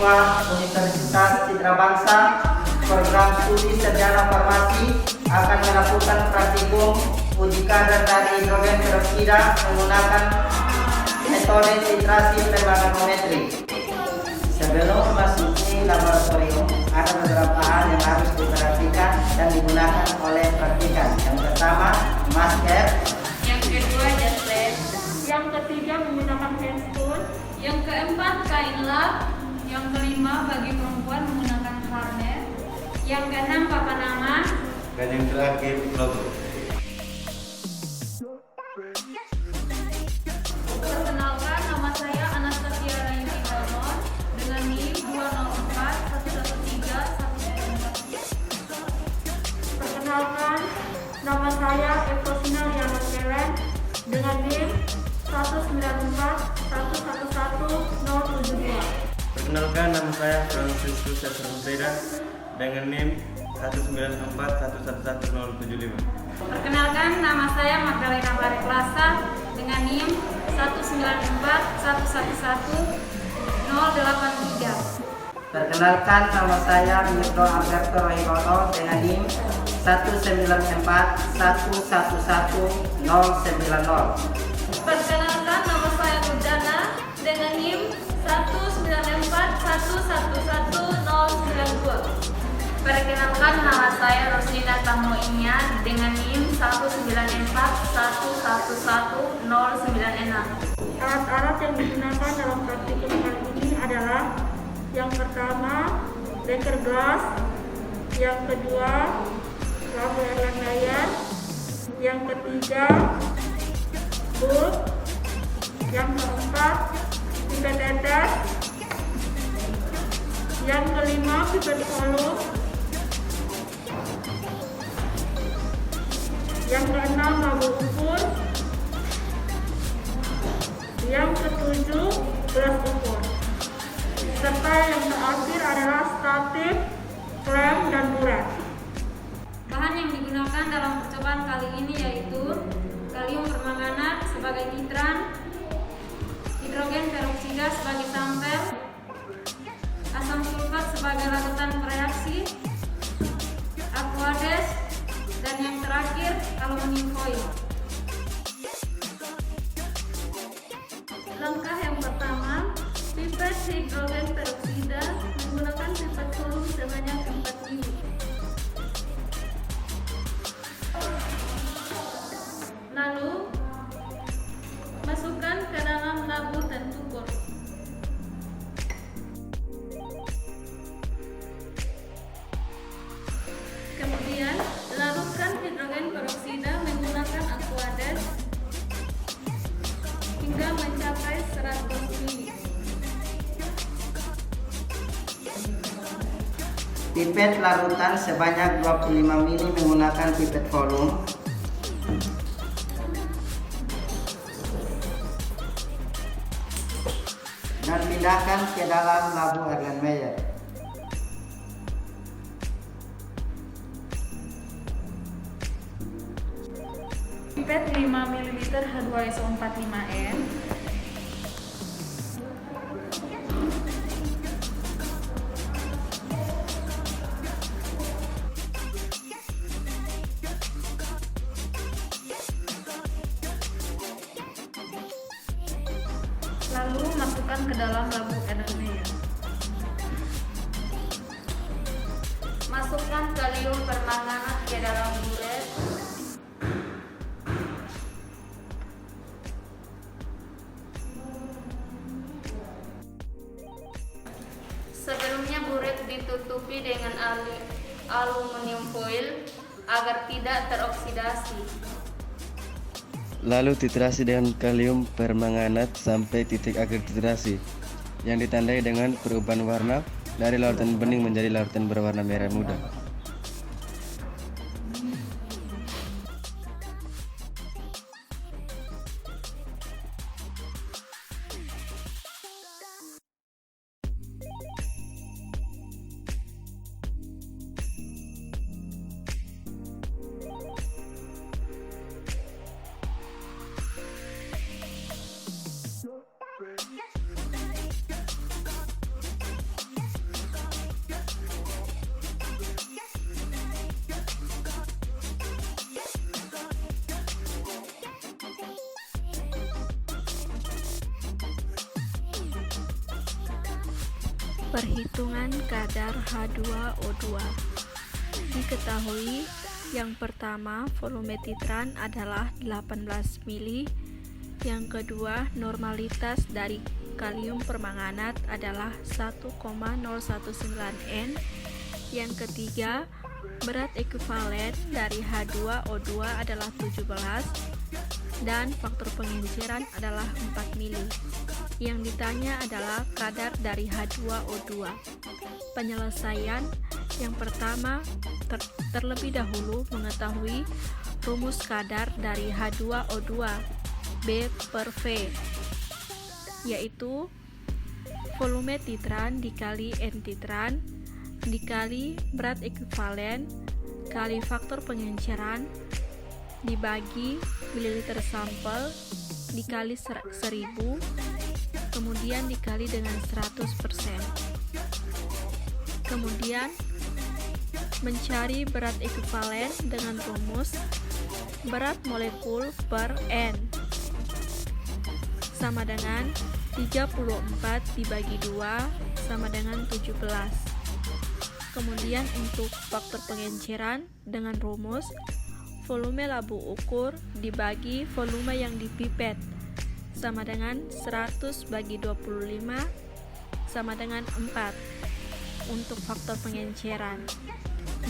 Universitas Citra Bangsa, program studi sarjana farmasi akan melakukan praktikum uji kadar dari hidrogen peroksida menggunakan metode titrasi permaganometri. Sebelum memasuki laboratorium, ada beberapa hal yang harus diperhatikan dan digunakan oleh praktikan. Yang pertama, masker. Yang kedua, jas lab. Yang ketiga, menggunakan handscoon. Yang keempat, kain lab. Yang kelima, bagi perempuan menggunakan harness. Yang keenam, papan nama. Dan yang terakhir, logo. Perkenalkan, nama saya Anastasia Rayu Indono dengan NIM 204 113 114. Perkenalkan, nama saya Evosina Yana Kelen dengan NIM 194 111 072. Perkenalkan, nama saya Franciscus Sepeda dengan NIM 194 111 075. Perkenalkan, nama saya Magdalena Mareklasa dengan NIM 194 111 083. Perkenalkan, nama saya Mirdo Alberto Rohiroto dengan NIM 194 111 090. Perkenalkan, nama saya Rudana dengan NIM 194 111 092. Perkenalkan, nama saya Roslina Tamoinya dengan NIM 194 111 096. Alat-alat yang digunakan dalam praktikum kali ini adalah yang pertama, beker gelas, yang kedua, lampu landaian, yang ketiga, bulb, yang keempat, pipet tetes, yang kelima, pipet volume, yang keenam, labu ukur, yang ketujuh, gelas ukur, serta yang terakhir adalah statif, frame, dan buret. Bahan yang digunakan dalam percobaan kali ini yaitu kalium permanganat sebagai titran, hidrogen peroksida sebagai sampel, asam sulfat sebagai larutan reaksi, aquades, dan yang terakhir aluminium foil. Langkah yang pertama, pipet hidrogen peroksida menggunakan pipet volume sebanyak 4 mili. Lalu, masukkan ke dalam labu tentukur. Kemudian, larutkan hidrogen peroksida menggunakan aquades hingga mencapai 100 mili. Pipet larutan sebanyak 25 mili menggunakan pipet volume. Dan pindahkan ke dalam labu Erlenmeyer. Pipet 5 ml H2SO45N. Lalu masukkan ke dalam labu Erlenmeyer. Masukkan kalium permanganat ke dalam buret. Sebelumnya buret ditutupi dengan aluminium foil agar tidak teroksidasi. Lalu titrasi dengan kalium permanganat sampai titik akhir titrasi yang ditandai dengan perubahan warna dari larutan bening menjadi larutan berwarna merah muda. Perhitungan kadar H2O2. Diketahui yang pertama volume titran adalah 18 mili, yang kedua normalitas dari kalium permanganat adalah 1,019 N, yang ketiga berat ekuivalen dari H2O2 adalah 17 dan faktor pengenceran adalah 4 mili. Yang ditanya adalah kadar dari H2O2. Penyelesaian yang pertama, terlebih dahulu mengetahui rumus kadar dari H2O2 B per V, yaitu volume titran dikali N titran dikali berat ekuivalen kali faktor pengenceran dibagi mililiter sampel dikali 1000 kemudian dikali dengan 100%. Kemudian mencari berat ekuivalen dengan rumus berat molekul per N sama dengan 34 dibagi 2 sama dengan 17. Kemudian untuk faktor pengenceran dengan rumus volume labu ukur dibagi volume yang dipipet sama dengan 100 bagi 25 sama dengan 4 untuk faktor pengenceran.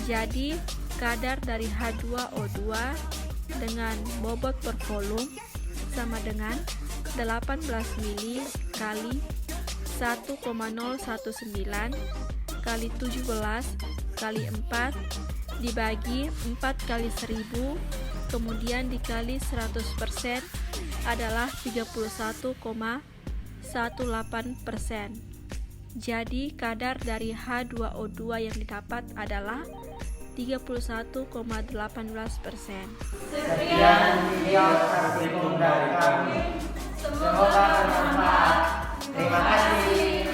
Jadi kadar dari H2O2 dengan bobot per volume sama dengan 18 mili kali 1,019 kali 17 kali 4 dibagi 4 kali 1000 kemudian dikali 100% adalah 31,18%. Jadi kadar dari H2O2 yang didapat adalah 31,18%. Sekian video praktikum dari kami. Semoga bermanfaat. Terima kasih.